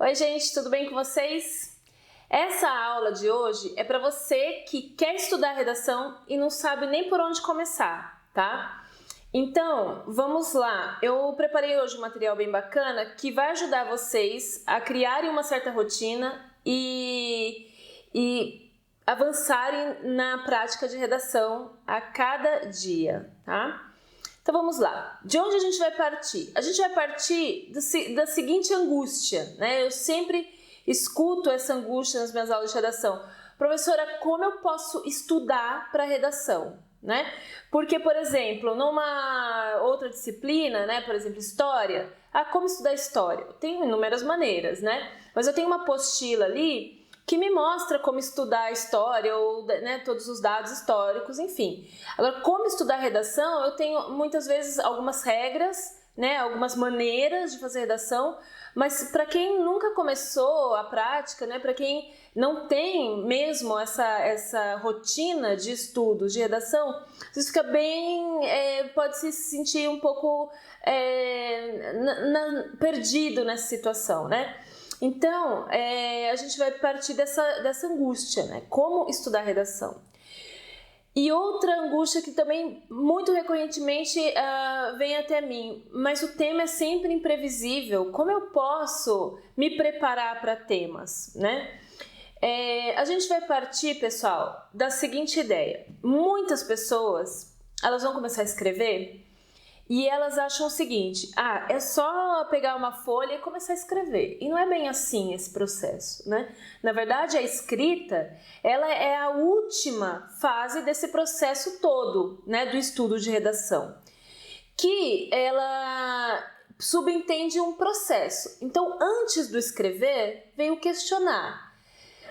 Oi gente, tudo bem com vocês? Essa aula de hoje é para você que quer estudar redação e não sabe nem por onde começar, tá? Então, vamos lá. Eu preparei hoje um material bem bacana que vai ajudar vocês a criarem uma certa rotina e avançarem na prática de redação a cada dia, tá? Então vamos lá. De onde a gente vai partir? A gente vai partir da seguinte angústia, né? Eu sempre escuto essa angústia nas minhas aulas de redação. Professora, como eu posso estudar para redação, né? Porque, por exemplo, numa outra disciplina, né? Por exemplo, história. Como estudar história? Tem inúmeras maneiras, né? Mas eu tenho uma apostila ali que me mostra como estudar a história, ou né, todos os dados históricos, enfim. Agora, como estudar redação, eu tenho muitas vezes algumas regras, né, algumas maneiras de fazer redação, mas para quem nunca começou a prática, né, para quem não tem mesmo essa rotina de estudos de redação, você fica bem, pode se sentir um pouco perdido nessa situação, né? Então, a gente vai partir dessa angústia, né? Como estudar redação. E outra angústia que também muito recorrentemente vem até mim, mas o tema é sempre imprevisível. Como eu posso me preparar para temas, né? A gente vai partir, pessoal, da seguinte ideia. Muitas pessoas, elas vão começar a escrever e elas acham o seguinte, é só pegar uma folha e começar a escrever. E não é bem assim esse processo, né? Na verdade, a escrita, ela é a última fase desse processo todo, né, do estudo de redação, que ela subentende um processo. Então, antes do escrever, vem o questionar.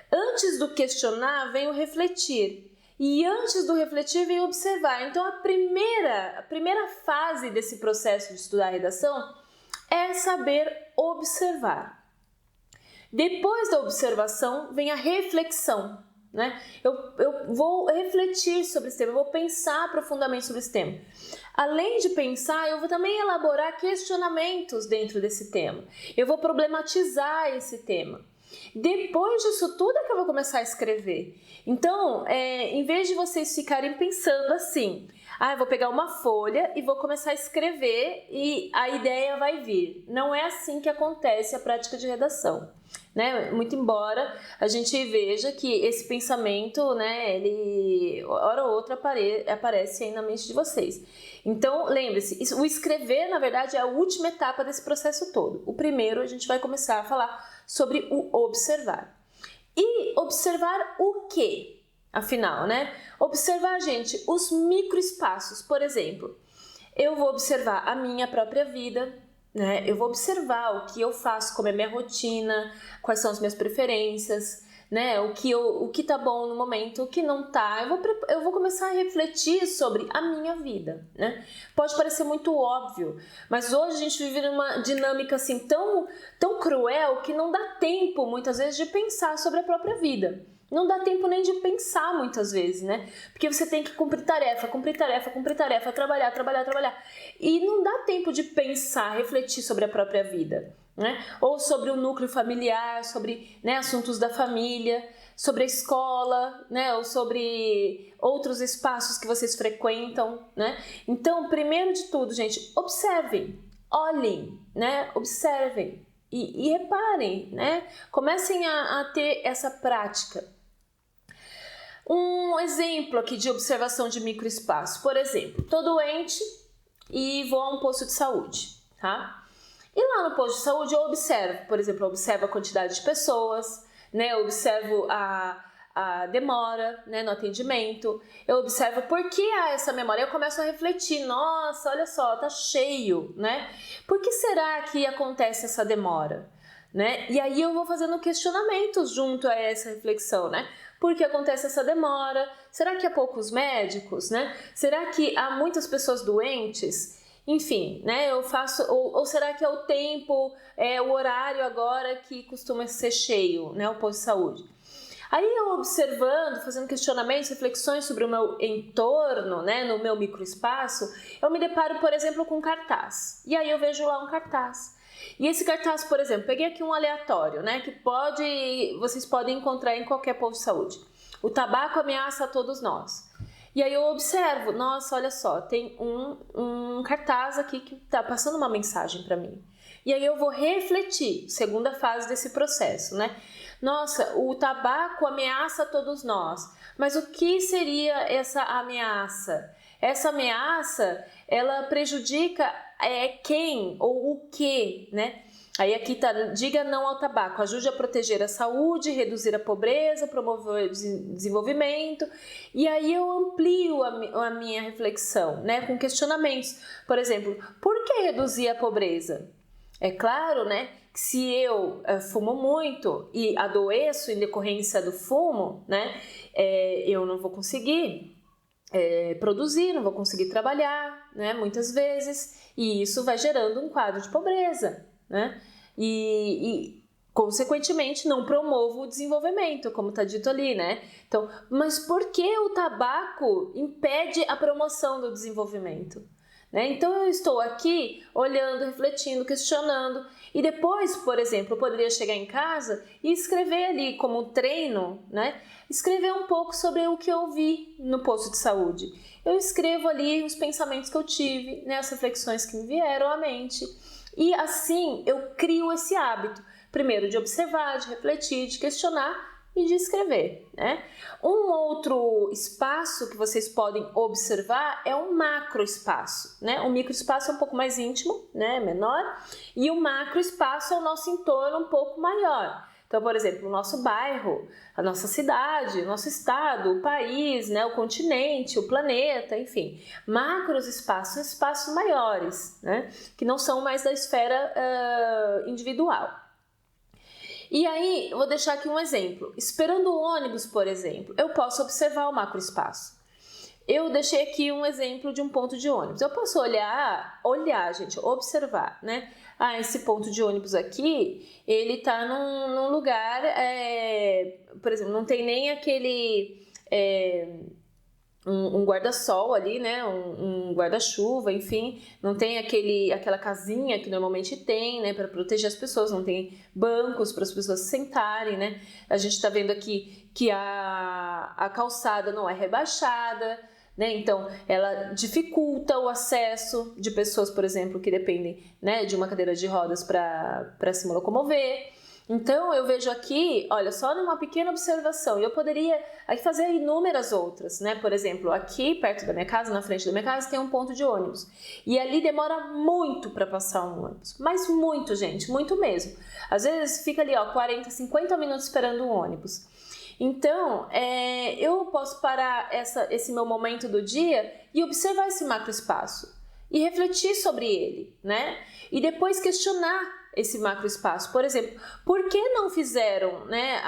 Antes do questionar, vem o refletir. E antes do refletir, vem observar. Então, a primeira fase desse processo de estudar a redação é saber observar. Depois da observação, vem a reflexão, né? Eu vou refletir sobre esse tema, eu vou pensar profundamente sobre esse tema. Além de pensar, eu vou também elaborar questionamentos dentro desse tema. Eu vou problematizar esse tema. Depois disso tudo é que eu vou começar a escrever. Então, em vez de vocês ficarem pensando assim, eu vou pegar uma folha e vou começar a escrever e a ideia vai vir. Não é assim que acontece a prática de redação, né? Muito embora a gente veja que esse pensamento, né, ele hora ou outra aparece aí na mente de vocês. Então, lembre-se, o escrever, na verdade, é a última etapa desse processo todo. O primeiro, a gente vai começar a falar sobre o observar. E observar o quê? Afinal, né? Observar, gente, os microespaços. Por exemplo, eu vou observar a minha própria vida, né? Eu vou observar o que eu faço, como é minha rotina, quais são as minhas preferências, né? O que tá bom no momento, o que não tá. Eu vou começar a refletir sobre a minha vida, né? Pode parecer muito óbvio, mas hoje a gente vive numa dinâmica assim tão cruel que não dá tempo muitas vezes de pensar sobre a própria vida. Não dá tempo nem de pensar muitas vezes, né? Porque você tem que cumprir tarefa, trabalhar. E não dá tempo de pensar, refletir sobre a própria vida, né? Ou sobre o núcleo familiar, sobre, né, assuntos da família, sobre a escola, né? Ou sobre outros espaços que vocês frequentam, né? Então, primeiro de tudo, gente, observem, olhem, né? Observem e reparem, né? Comecem a ter essa prática. Um exemplo aqui de observação de microespaço, por exemplo, tô doente e vou a um posto de saúde, tá? E lá no posto de saúde eu observo, por exemplo, a quantidade de pessoas, né? Eu observo a demora, né, no atendimento, eu observo por que há essa memória, eu começo a refletir, nossa, olha só, tá cheio, né? Por que será que acontece essa demora? Né? E aí eu vou fazendo questionamentos junto a essa reflexão, né? Por que acontece essa demora? Será que há poucos médicos, né? Será que há muitas pessoas doentes? Enfim, né? Eu faço ou será que é o tempo, o horário agora que costuma ser cheio, né? O posto de saúde. Aí eu observando, fazendo questionamentos, reflexões sobre o meu entorno, né, no meu microespaço, eu me deparo, por exemplo, com um cartaz. E aí eu vejo lá um cartaz. E esse cartaz, por exemplo, peguei aqui um aleatório, né, que vocês podem encontrar em qualquer posto de saúde. O tabaco ameaça a todos nós. E aí eu observo, nossa, olha só, tem um cartaz aqui que está passando uma mensagem para mim. E aí eu vou refletir, segunda fase desse processo, né? Nossa, o tabaco ameaça a todos nós. Mas o que seria essa ameaça? Essa ameaça, ela prejudica quem ou o que, né? Aí aqui tá, diga não ao tabaco, ajude a proteger a saúde, reduzir a pobreza, promover o desenvolvimento. E aí eu amplio a minha reflexão, né, com questionamentos. Por exemplo, por que reduzir a pobreza? É claro, né, que se eu fumo muito e adoeço em decorrência do fumo, né, eu não vou conseguir produzir, não vou conseguir trabalhar, né, muitas vezes, e isso vai gerando um quadro de pobreza, né, e consequentemente não promovo o desenvolvimento, como está dito ali, né. Então, mas por que o tabaco impede a promoção do desenvolvimento? Né? Então eu estou aqui olhando, refletindo, questionando, e depois, por exemplo, eu poderia chegar em casa e escrever ali como treino, né? Escrever um pouco sobre o que eu vi no posto de saúde. Eu escrevo ali os pensamentos que eu tive, né? As reflexões que me vieram à mente, e assim eu crio esse hábito, primeiro de observar, de refletir, de questionar e de escrever, né? Um outro espaço que vocês podem observar é um macroespaço, né? O microespaço é um pouco mais íntimo, né? Menor, e o macroespaço é o nosso entorno um pouco maior. Então, por exemplo, o nosso bairro, a nossa cidade, o nosso estado, o país, né? O continente, o planeta, enfim. Macros espaços são espaços maiores, né? Que não são mais da esfera individual. E aí, eu vou deixar aqui um exemplo. Esperando o ônibus, por exemplo, eu posso observar o macroespaço. Eu deixei aqui um exemplo de um ponto de ônibus. Eu posso olhar, gente, observar, né? Esse ponto de ônibus aqui, ele tá num lugar, por exemplo, não tem nem aquele... um guarda-sol ali, né, um guarda-chuva, enfim, não tem aquela casinha que normalmente tem, né, para proteger as pessoas, não tem bancos para as pessoas se sentarem, né, a gente está vendo aqui que a calçada não é rebaixada, né, então ela dificulta o acesso de pessoas, por exemplo, que dependem, né, de uma cadeira de rodas para se locomover. Então, eu vejo aqui, olha, só numa pequena observação, e eu poderia aqui fazer inúmeras outras, né? Por exemplo, aqui perto da minha casa, na frente da minha casa, tem um ponto de ônibus. E ali demora muito para passar um ônibus. Mas muito, gente, muito mesmo. Às vezes fica ali, 40, 50 minutos esperando um ônibus. Então, eu posso parar esse meu momento do dia e observar esse macroespaço. E refletir sobre ele, né? E depois questionar esse macroespaço. Por exemplo, por que não fizeram, né,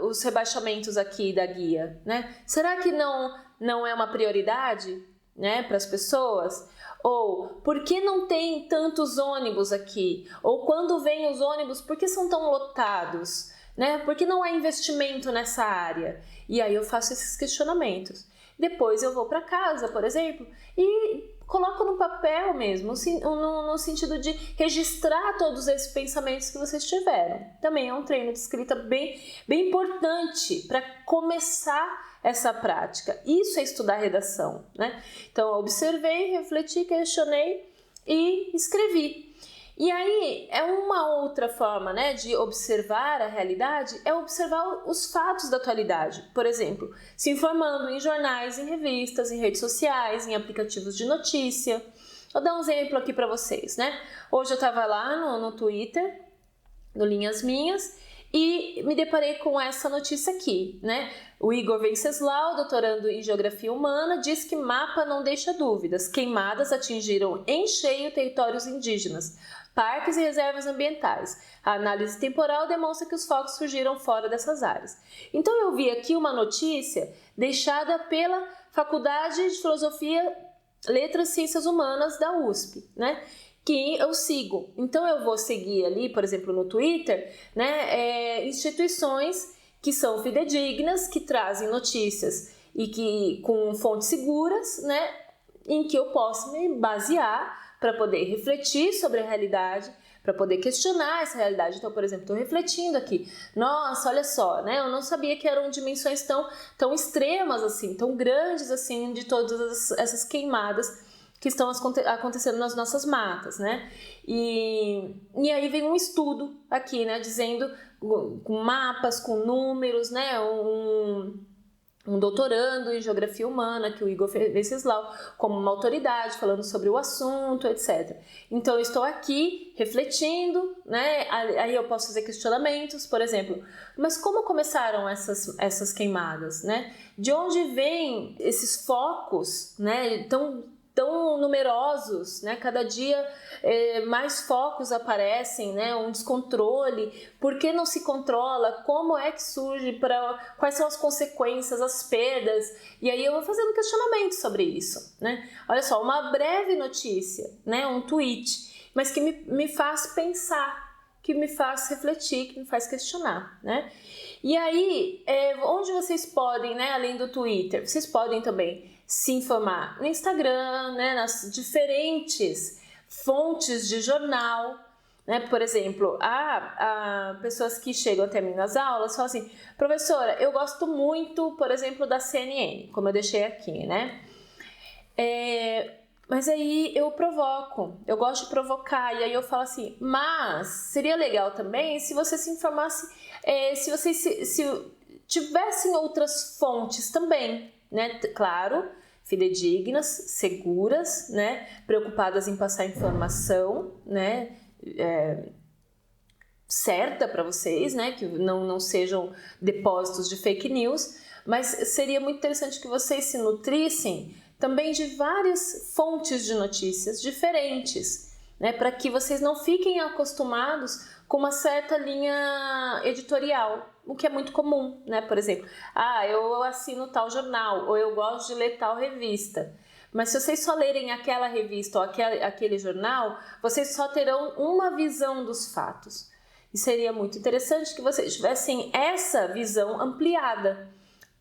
os rebaixamentos aqui da guia, né? Será que não é uma prioridade, né, para as pessoas? Ou por que não tem tantos ônibus aqui? Ou quando vêm os ônibus, por que são tão lotados? Né? Por que não há investimento nessa área? E aí eu faço esses questionamentos. Depois eu vou para casa, por exemplo, e coloco no papel mesmo, no sentido de registrar todos esses pensamentos que vocês tiveram. Também é um treino de escrita bem importante para começar essa prática. Isso é estudar redação, né? Então, eu observei, refleti, questionei e escrevi. E aí, uma outra forma, né, de observar a realidade é observar os fatos da atualidade. Por exemplo, se informando em jornais, em revistas, em redes sociais, em aplicativos de notícia. Vou dar um exemplo aqui para vocês, né? Hoje eu estava lá no Twitter, no Linhas Minhas, e me deparei com essa notícia aqui, né? O Igor Venceslau, doutorando em Geografia Humana, diz que mapa não deixa dúvidas. Queimadas atingiram em cheio territórios indígenas, parques e reservas ambientais. A análise temporal demonstra que os focos surgiram fora dessas áreas. Então eu vi aqui uma notícia deixada pela Faculdade de Filosofia, Letras e Ciências Humanas da USP, né? Que eu sigo. Então eu vou seguir ali, por exemplo, no Twitter, né, instituições que são fidedignas, que trazem notícias e que com fontes seguras, né, em que eu posso me basear para poder refletir sobre a realidade, para poder questionar essa realidade. Então, por exemplo, estou refletindo aqui. Nossa, olha só, né? Eu não sabia que eram dimensões tão extremas assim, tão grandes assim, de todas essas queimadas que estão acontecendo nas nossas matas, né? E aí vem um estudo aqui, né? Dizendo, com mapas, com números, né? Um doutorando em geografia humana, que o Igor Venceslau, como uma autoridade, falando sobre o assunto, etc. Então, eu estou aqui refletindo, né? Aí eu posso fazer questionamentos, por exemplo, mas como começaram essas queimadas, né? De onde vêm esses focos, né? Tão numerosos, né? Cada dia mais focos aparecem, né? Um descontrole. Por que não se controla? Como é que surge? Quais são as consequências, as perdas? E aí eu vou fazendo questionamento sobre isso, né? Olha só, uma breve notícia, né? Um tweet, mas que me faz pensar, que me faz refletir, que me faz questionar, né? E aí, onde vocês podem, né? Além do Twitter, vocês podem também se informar no Instagram, né, nas diferentes fontes de jornal, né? Por exemplo, há pessoas que chegam até mim nas aulas e falam assim: professora, eu gosto muito, por exemplo, da CNN, como eu deixei aqui, né? Mas aí eu gosto de provocar, e aí eu falo assim, mas seria legal também se você se informasse, se vocês se tivessem outras fontes também, né? Claro, fidedignas, seguras, né? Preocupadas em passar informação, né? Certa para vocês, né? Que não sejam depósitos de fake news, mas seria muito interessante que vocês se nutrissem também de várias fontes de notícias diferentes, né? Para que vocês não fiquem acostumados com uma certa linha editorial, o que é muito comum, né? Por exemplo, eu assino tal jornal, ou eu gosto de ler tal revista. Mas se vocês só lerem aquela revista ou aquele jornal, vocês só terão uma visão dos fatos. E seria muito interessante que vocês tivessem essa visão ampliada.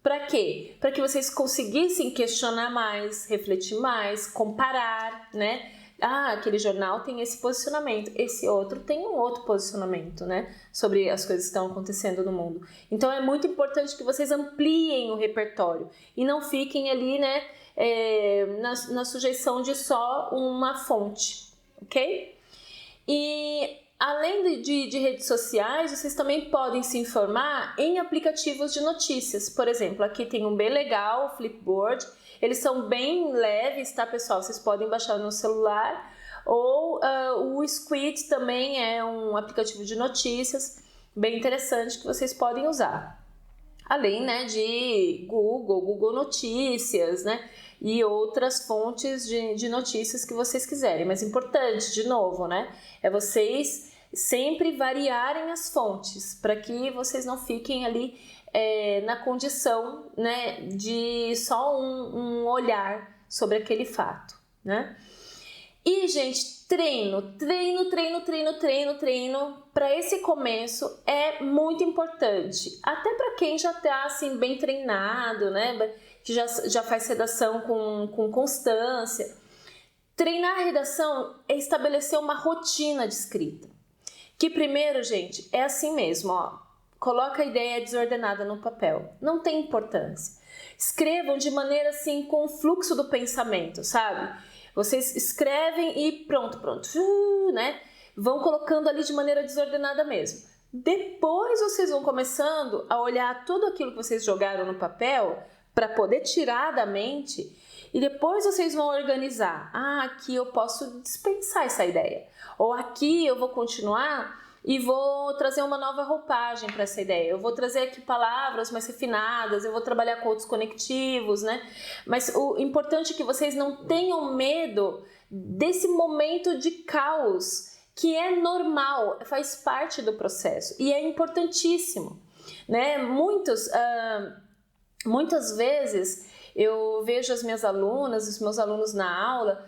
Para quê? Para que vocês conseguissem questionar mais, refletir mais, comparar, né? Aquele jornal tem esse posicionamento, esse outro tem um outro posicionamento, né? Sobre as coisas que estão acontecendo no mundo. Então é muito importante que vocês ampliem o repertório e não fiquem ali, né? Na sujeição de só uma fonte, ok? E além de redes sociais, vocês também podem se informar em aplicativos de notícias. Por exemplo, aqui tem um bem legal, o Flipboard. Eles são bem leves, tá, pessoal? Vocês podem baixar no celular. Ou o Squid também é um aplicativo de notícias bem interessante que vocês podem usar. Além, né, de Google Notícias, né? E outras fontes de notícias que vocês quiserem. Mas importante, de novo, né? É vocês sempre variarem as fontes para que vocês não fiquem ali na condição, né, de só um olhar sobre aquele fato, né? E, gente, treino para esse começo é muito importante. Até para quem já tá assim bem treinado, né? Que já faz redação com constância. Treinar a redação é estabelecer uma rotina de escrita. Que primeiro, gente, é assim mesmo, ó. Coloca a ideia desordenada no papel. Não tem importância. Escrevam de maneira assim, com o fluxo do pensamento, sabe? Vocês escrevem e pronto, né? Vão colocando ali de maneira desordenada mesmo. Depois vocês vão começando a olhar tudo aquilo que vocês jogaram no papel para poder tirar da mente e depois vocês vão organizar. Aqui eu posso dispensar essa ideia. Ou aqui eu vou continuar e vou trazer uma nova roupagem para essa ideia. Eu vou trazer aqui palavras mais refinadas, eu vou trabalhar com outros conectivos, né? Mas o importante é que vocês não tenham medo desse momento de caos, que é normal, faz parte do processo e é importantíssimo, né? Muitas vezes eu vejo as minhas alunas, os meus alunos na aula,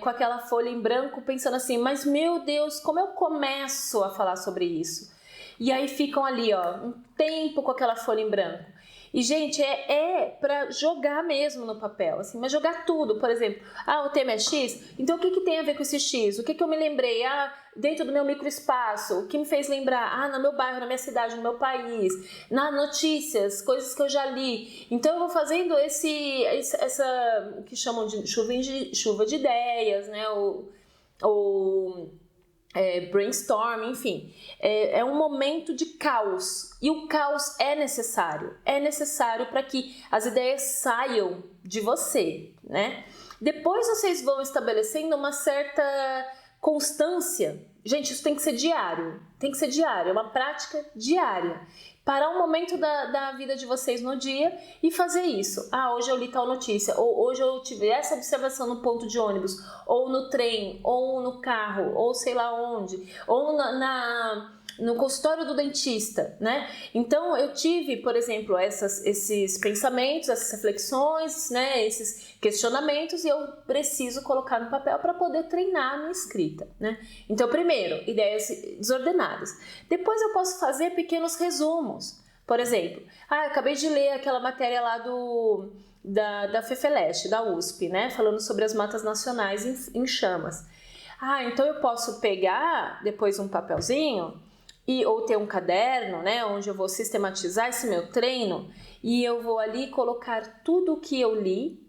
com aquela folha em branco pensando assim, mas meu Deus, como eu começo a falar sobre isso? E aí ficam ali, ó, um tempo com aquela folha em branco. E, gente, é para jogar mesmo no papel, assim, mas jogar tudo. Por exemplo, o tema é X, então o que tem a ver com esse X? O que eu me lembrei? Dentro do meu microespaço, o que me fez lembrar? No meu bairro, na minha cidade, no meu país, nas notícias, coisas que eu já li. Então eu vou fazendo essa que chamam de chuva de ideias, né? Ou brainstorm, enfim. É um momento de caos. E o caos é necessário. É necessário para que as ideias saiam de você, né? Depois vocês vão estabelecendo uma certa constância. Gente, isso tem que ser diário. Tem que ser diário. É uma prática diária. Parar um momento da vida de vocês no dia e fazer isso. Hoje eu li tal notícia, ou hoje eu tive essa observação no ponto de ônibus, ou no trem, ou no carro, ou sei lá onde, ou no consultório do dentista, né? Então eu tive, por exemplo, esses pensamentos, essas reflexões, né? Esses questionamentos, e eu preciso colocar no papel para poder treinar a minha escrita, né? Então, primeiro, ideias desordenadas. Depois eu posso fazer pequenos resumos. Por exemplo, eu acabei de ler aquela matéria lá da FEFELESH, da USP, né? Falando sobre as matas nacionais em chamas. Então eu posso pegar depois um papelzinho ou ter um caderno, né, onde eu vou sistematizar esse meu treino, e eu vou ali colocar tudo o que eu li,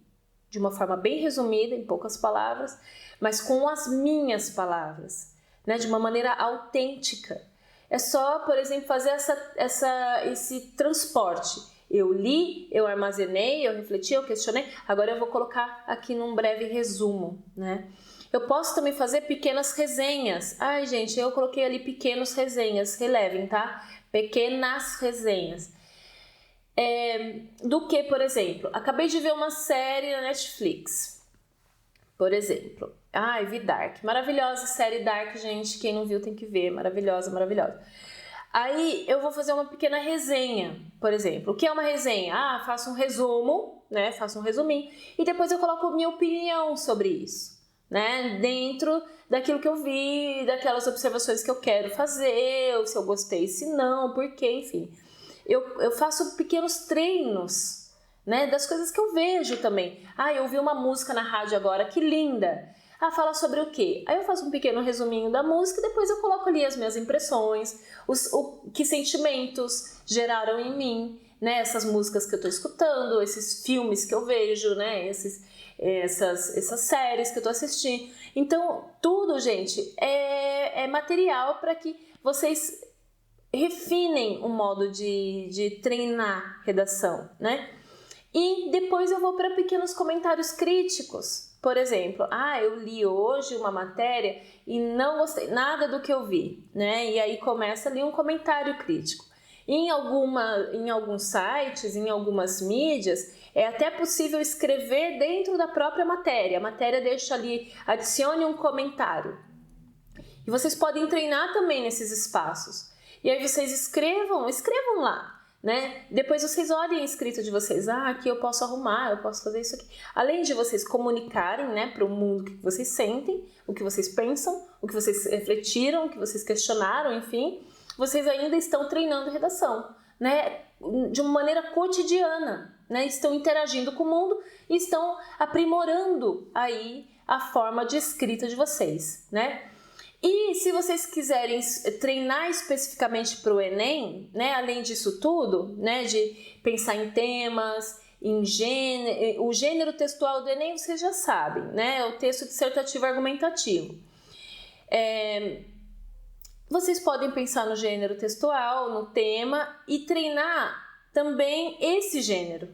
de uma forma bem resumida, em poucas palavras, mas com as minhas palavras, né, de uma maneira autêntica. É só, por exemplo, fazer esse transporte. Eu li, eu armazenei, eu refleti, eu questionei, agora eu vou colocar aqui num breve resumo, né? Eu posso também fazer pequenas resenhas. Gente, eu coloquei ali pequenas resenhas, relevem, tá? Pequenas resenhas. Do que, por exemplo? Acabei de ver uma série na Netflix, por exemplo. Vi Dark. Maravilhosa série Dark, gente. Quem não viu tem que ver. Maravilhosa, maravilhosa. Aí eu vou fazer uma pequena resenha, por exemplo. O que é uma resenha? Faço um resumo, né? Faço um resuminho. E depois eu coloco minha opinião sobre isso, né? Dentro daquilo que eu vi, daquelas observações que eu quero fazer, ou se eu gostei, se não, por quê, enfim. Eu faço pequenos treinos, né? Das coisas que eu vejo também. Eu ouvi uma música na rádio agora, que linda! Fala sobre o quê? Aí eu faço um pequeno resuminho da música e depois eu coloco ali as minhas impressões, que sentimentos geraram em mim, né? Essas músicas que eu tô escutando, esses filmes que eu vejo, né? Essas séries que eu tô assistindo. Então, tudo, gente, é material para que vocês refinem um modo de treinar redação, né? E depois eu vou para pequenos comentários críticos. Por exemplo, eu li hoje uma matéria e não gostei nada do que eu vi, né? E aí começa ali um comentário crítico. Em alguns sites, em algumas mídias, é até possível escrever dentro da própria matéria. A matéria deixa ali, adicione um comentário. E vocês podem treinar também nesses espaços. E aí vocês escrevam lá, né? Depois vocês olhem a escrita de vocês. Aqui eu posso arrumar, eu posso fazer isso aqui. Além de vocês comunicarem, né, para o mundo o que vocês sentem, o que vocês pensam, o que vocês refletiram, o que vocês questionaram, enfim, vocês ainda estão treinando redação, né? De uma maneira cotidiana, né? Estão interagindo com o mundo e estão aprimorando aí a forma de escrita de vocês, né? E se vocês quiserem treinar especificamente para o Enem, né, além disso tudo, né, de pensar em temas, o gênero textual do Enem vocês já sabem, né, é o texto dissertativo argumentativo. Vocês podem pensar no gênero textual, no tema e treinar também esse gênero,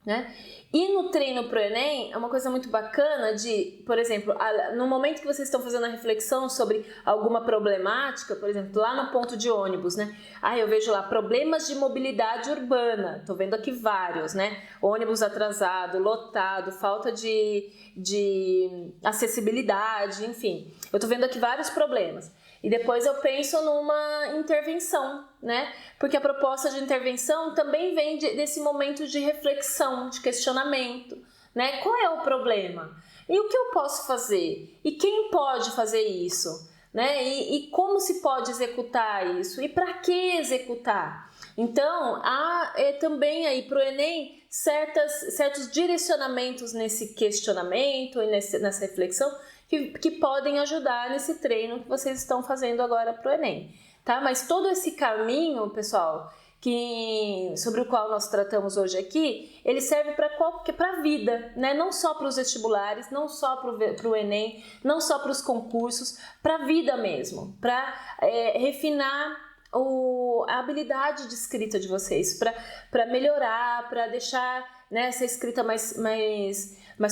né? E no treino pro Enem é uma coisa muito bacana de, por exemplo, no momento que vocês estão fazendo a reflexão sobre alguma problemática, por exemplo, lá no ponto de ônibus, né? Eu vejo lá problemas de mobilidade urbana, tô vendo aqui vários, né? Ônibus atrasado, lotado, falta de acessibilidade, enfim. Eu tô vendo aqui vários problemas. E depois eu penso numa intervenção, né? Porque a proposta de intervenção também vem desse momento de reflexão, de questionamento, né? Qual é o problema? E o que eu posso fazer? E quem pode fazer isso? né? E como se pode executar isso? E para que executar? Então, há também aí para o Enem certos direcionamentos nesse questionamento e nessa reflexão que podem ajudar nesse treino que vocês estão fazendo agora para o Enem, tá? Mas todo esse caminho, pessoal, sobre o qual nós tratamos hoje aqui, ele serve para a vida, né? Não só para os vestibulares, não só para o Enem, não só para os concursos, para a vida mesmo, para refinar a habilidade de escrita de vocês, para melhorar, para deixar, né, essa escrita mais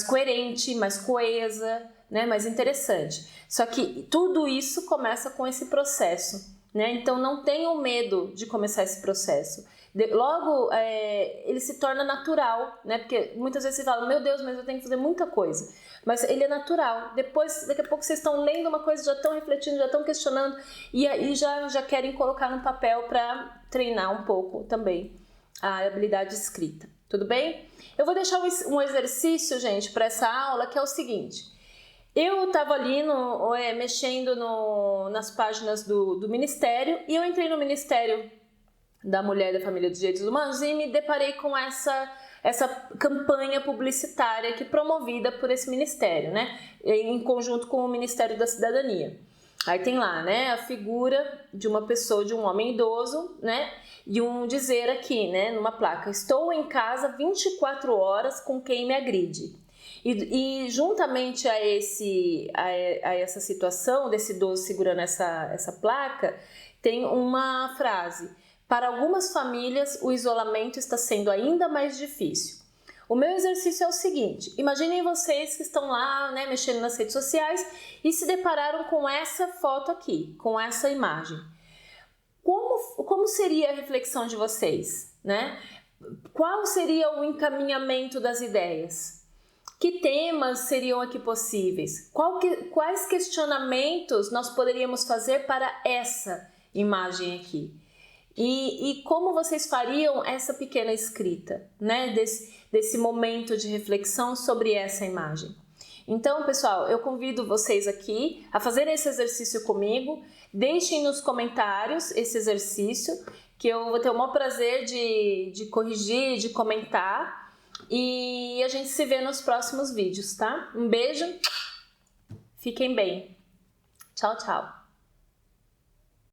coerente, mais coesa, né, mais interessante. Só que tudo isso começa com esse processo, né? Então não tenham medo de começar esse processo. Logo, ele se torna natural, né? Porque muitas vezes você fala, meu Deus, mas eu tenho que fazer muita coisa. Mas ele é natural. Daqui a pouco vocês estão lendo uma coisa, já estão refletindo, já estão questionando e aí já querem colocar no papel para treinar um pouco também a habilidade de escrita. Tudo bem? Eu vou deixar um exercício, gente, para essa aula, que é o seguinte. Eu estava ali mexendo nas páginas do Ministério e eu entrei no Ministério da Mulher e da Família e dos Direitos Humanos e me deparei com essa campanha publicitária que é promovida por esse Ministério, né? Em conjunto com o Ministério da Cidadania. Aí tem lá, né, a figura de uma pessoa, de um homem idoso, né? E um dizer aqui, né, numa placa: estou em casa 24 horas com quem me agride. E juntamente a essa situação desse idoso segurando essa placa, tem uma frase: para algumas famílias o isolamento está sendo ainda mais difícil. O meu exercício é o seguinte: imaginem vocês que estão lá, né, mexendo nas redes sociais e se depararam com essa foto aqui, com essa imagem. Como seria a reflexão de vocês, né? Qual seria o encaminhamento das ideias? Que temas seriam aqui possíveis? Quais questionamentos nós poderíamos fazer para essa imagem aqui? E como vocês fariam essa pequena escrita, né? Desse momento de reflexão sobre essa imagem. Então, pessoal, eu convido vocês aqui a fazerem esse exercício comigo. Deixem nos comentários esse exercício, que eu vou ter o maior prazer de corrigir, de comentar. E a gente se vê nos próximos vídeos, tá? Um beijo, fiquem bem. Tchau, tchau.